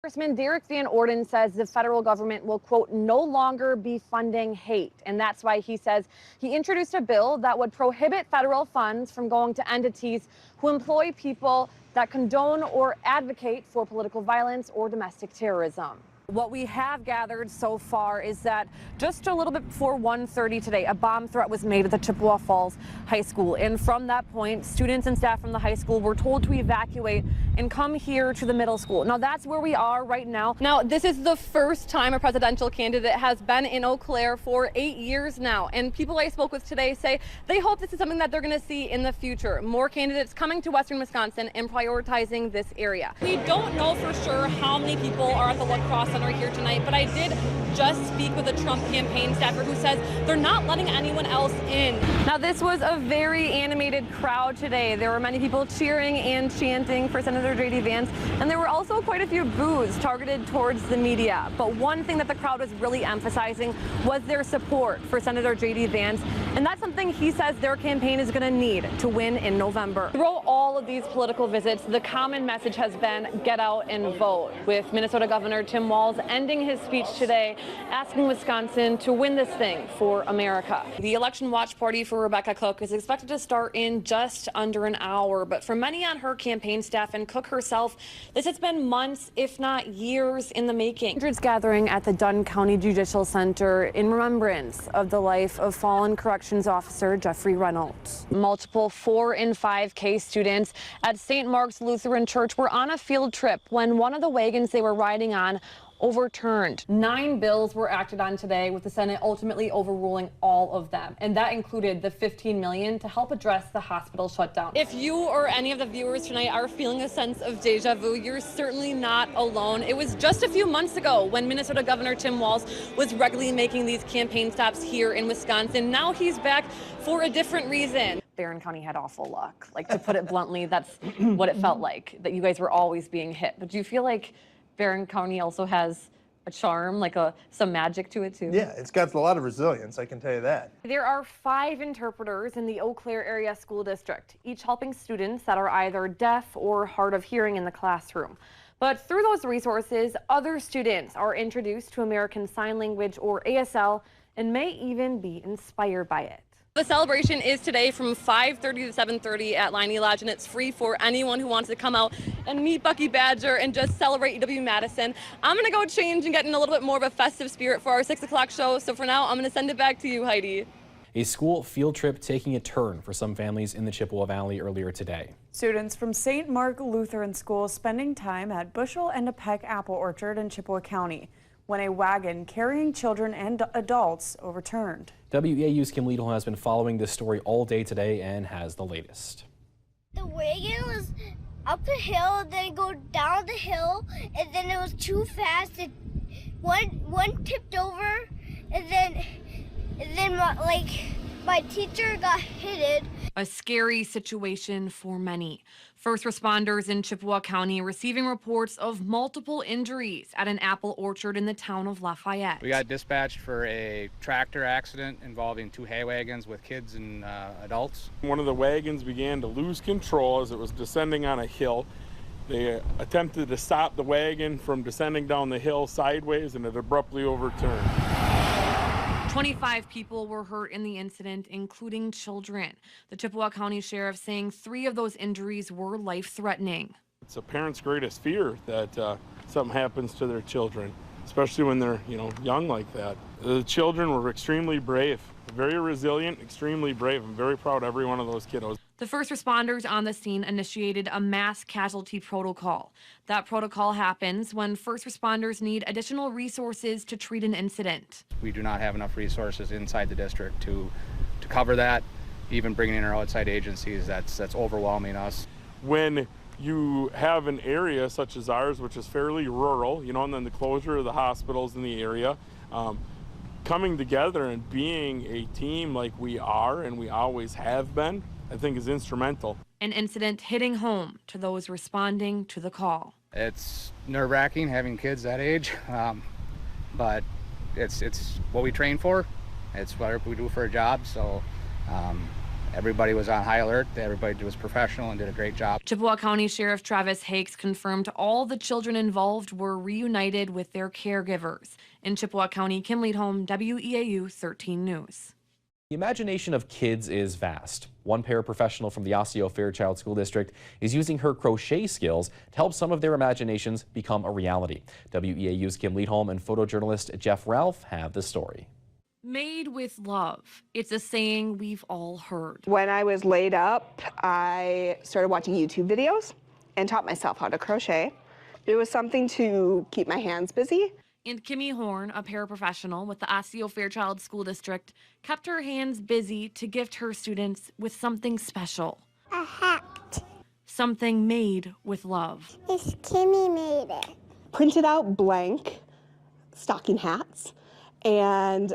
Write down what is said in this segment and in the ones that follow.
Congressman Derek Van Orden says the federal government will, quote, no longer be funding hate. And that's why he says he introduced a bill that would prohibit federal funds from going to entities who employ people that condone or advocate for political violence or domestic terrorism. What we have gathered so far is that just a little bit before 1:30 today, a bomb threat was made at the Chippewa Falls High School. And from that point, students and staff from the high school were told to evacuate and come here to the middle school. Now, that's where we are right now. Now, this is the first time a presidential candidate has been in Eau Claire for 8 years now. And people I spoke with today say they hope this is something that they're going to see in the future. More candidates coming to Western Wisconsin and prioritizing this area. We don't know for sure how many people are at the lacrosse center here tonight, but I did just speak with a Trump campaign staffer who says they're not letting anyone else in. Now, this was a very animated crowd today. There were many people cheering and chanting for Senator J.D. Vance, and there were also quite a few boos targeted towards the media. But one thing that the crowd was really emphasizing was their support for Senator J.D. Vance, and that's something he says their campaign is going to need to win in November. Through all of these political visits, the common message has been get out and vote, with Minnesota Governor Tim Walz ending his speech today, asking Wisconsin to win this thing for America. The election watch party for Rebecca Cook is expected to start in just under an hour, but for many on her campaign staff and Cook herself, this has been months, if not years, in the making. Hundreds gathering at the Dunn County Judicial Center in remembrance of the life of fallen corrections officer Jeffrey Reynolds. Multiple 4 and 5K students at St. Mark's Lutheran Church were on a field trip when one of the wagons they were riding on overturned. 9 bills were acted on today, with the Senate ultimately overruling all of them. And that included the $15 million to help address the hospital shutdown. If you or any of the viewers tonight are feeling a sense of deja vu, you're certainly not alone. It was just a few months ago when Minnesota Governor Tim Walz was regularly making these campaign stops here in Wisconsin. Now he's back for a different reason. Barron County had awful luck. Like, to put it bluntly, that's what it felt like, that you guys were always being hit. But do you feel like Barron County also has a charm, like some magic to it too? Yeah, it's got a lot of resilience, I can tell you that. There are 5 interpreters in the Eau Claire area school district, each helping students that are either deaf or hard of hearing in the classroom. But through those resources, other students are introduced to American Sign Language, or ASL, and may even be inspired by it. The celebration is today from 5:30 to 7:30 at Liney Lodge, and it's free for anyone who wants to come out and meet Bucky Badger and just celebrate UW-Madison. I'm going to go change and get in a little bit more of a festive spirit for our 6 o'clock show, so for now, I'm going to send it back to you, Heidi. A school field trip taking a turn for some families in the Chippewa Valley earlier today. Students from St. Mark Lutheran School spending time at Bushel and a Peck Apple Orchard in Chippewa County when a wagon carrying children and adults overturned. WEAU's Kim Leadholm has been following this story all day today and has the latest. The wagon was up a hill, then it go down the hill, and then it was too fast. One tipped over, and then my teacher got hit. A scary situation for many. First responders in Chippewa County receiving reports of multiple injuries at an apple orchard in the town of Lafayette. We got dispatched for a tractor accident involving 2 hay wagons with kids and adults. One of the wagons began to lose control as it was descending on a hill. They attempted to stop the wagon from descending down the hill sideways, and it abruptly overturned. 25 people were hurt in the incident, including children. The Chippewa County Sheriff saying 3 of those injuries were life-threatening. It's a parent's greatest fear that something happens to their children, especially when they're, young like that. The children were extremely brave, very resilient, extremely brave. I'm very proud of every one of those kiddos. The first responders on the scene initiated a mass casualty protocol. That protocol happens when first responders need additional resources to treat an incident. We do not have enough resources inside the district to cover that. Even bringing in our outside agencies, that's overwhelming us. When you have an area such as ours, which is fairly rural, and then the closure of the hospitals in the area, coming together and being a team like we are and we always have been, I think is instrumental. An incident hitting home to those responding to the call. It's nerve-wracking having kids that age, but it's what we train for. It's what we do for a job, so Everybody was on high alert. Everybody was professional and did a great job. Chippewa County Sheriff Travis Hakes confirmed all the children involved were reunited with their caregivers. In Chippewa County, Kim Leadholm, WEAU 13 News. The imagination of kids is vast. One paraprofessional from the Osseo-Fairchild School District is using her crochet skills to help some of their imaginations become a reality. WEAU's Kim Leadholm and photojournalist Jeff Ralph have the story. Made with love. It's a saying we've all heard. When I was laid up, I started watching YouTube videos and taught myself how to crochet. It was something to keep my hands busy. And Kimmy Horn, a paraprofessional with the Osseo-Fairchild School District, kept her hands busy to gift her students with something special. A hat. Something made with love. It's Kimmy made it. Printed out blank stocking hats and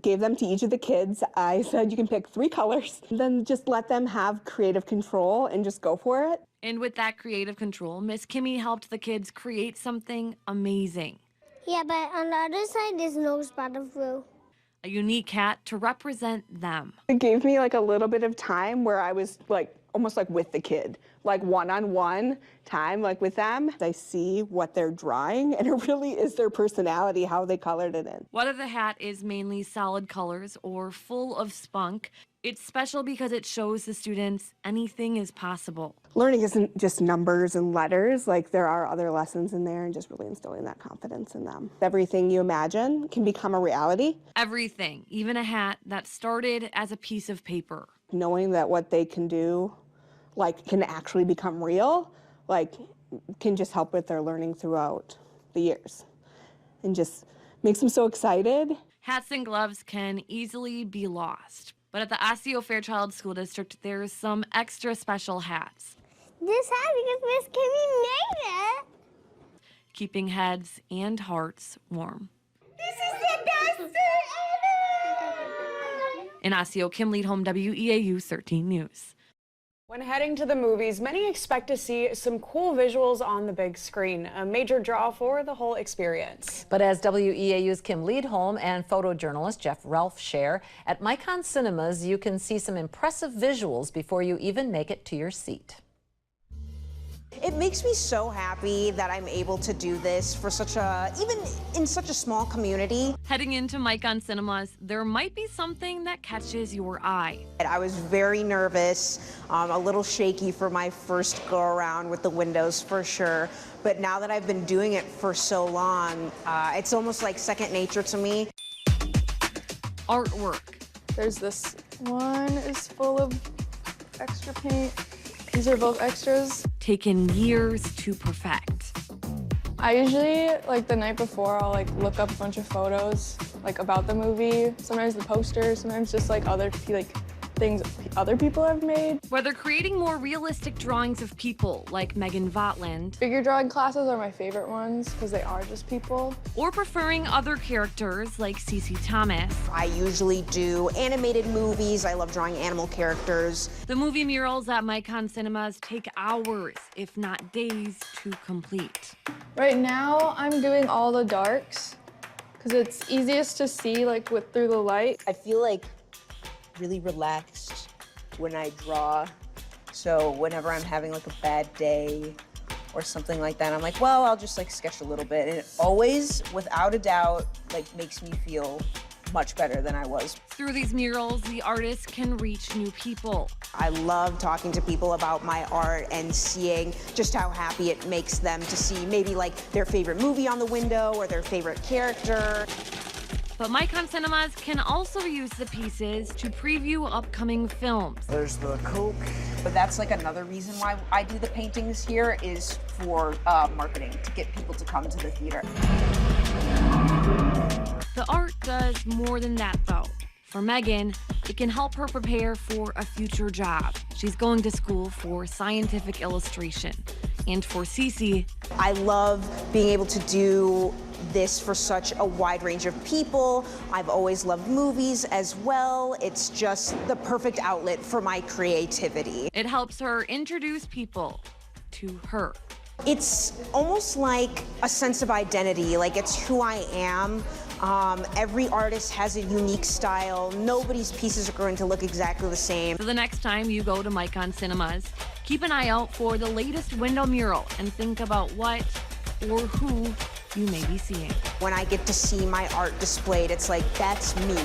gave them to each of the kids. I said you can pick 3 colors, then just let them have creative control and just go for it. And with that creative control, Miss Kimmy helped the kids create something amazing. Yeah, but on the other side, there's no spot of blue. A unique hat to represent them. It gave me like a little bit of time where I was like almost like with the kid, like one-on-one time like with them. I see what they're drawing and it really is their personality, how they colored it in. Whether the hat is mainly solid colors or full of spunk, it's special because it shows the students anything is possible. Learning isn't just numbers and letters, like there are other lessons in there and just really instilling that confidence in them. Everything you imagine can become a reality. Everything, even a hat that started as a piece of paper. Knowing that what they can do, like, can actually become real, like, can just help with their learning throughout the years and just makes them so excited. Hats and gloves can easily be lost. But at the Osseo-Fairchild School District, there's some extra special hats. This hat because Miss Kimmy made it. Keeping heads and hearts warm. This is the best thing ever. In Osseo, Kim Leadholm, WEAU 13 News. When heading to the movies, many expect to see some cool visuals on the big screen, a major draw for the whole experience. But as WEAU's Kim Leadholm and photojournalist Jeff Ralph share, at Micon Cinemas you can see some impressive visuals before you even make it to your seat. It makes me so happy that I'm able to do this for even in such a small community. Heading into Micon Cinemas, there might be something that catches your eye. I was very nervous, a little shaky for my first go around with the windows for sure. But now that I've been doing it for so long, it's almost like second nature to me. Artwork. There's this one is full of extra paint. These are both extras. Taken years to perfect. I usually, like the night before, I'll like look up a bunch of photos like about the movie. Sometimes the posters, sometimes just like other things other people have made. Whether creating more realistic drawings of people like Megan Votland, Figure drawing classes are my favorite ones because they are just people. Or preferring other characters like Cece Thomas. I usually do animated movies. I love drawing animal characters. The movie murals at Micon Cinemas take hours, if not days, to complete. Right now, I'm doing all the darks because it's easiest to see like through the light. I feel like really relaxed when I draw. So whenever I'm having like a bad day or something like that, I'm like, well, I'll just like sketch a little bit. And it always, without a doubt, like makes me feel much better than I was. Through these murals, the artist can reach new people. I love talking to people about my art and seeing just how happy it makes them to see maybe like their favorite movie on the window or their favorite character. But Micon Cinemas can also use the pieces to preview upcoming films. There's the Coke. But that's like another reason why I do the paintings here is for marketing, to get people to come to the theater. The art does more than that though. For Megan, it can help her prepare for a future job. She's going to school for scientific illustration. And for Cece, I love being able to do this for such a wide range of people. I've always loved movies as well. It's just the perfect outlet for my creativity. It helps her introduce people to her. It's almost like a sense of identity, like it's who I am. Every artist has a unique style. Nobody's pieces are going to look exactly the same. So the next time you go to Micon Cinemas, keep an eye out for the latest window mural and think about what or who you may be seeing. When I get to see my art displayed, it's like, that's me.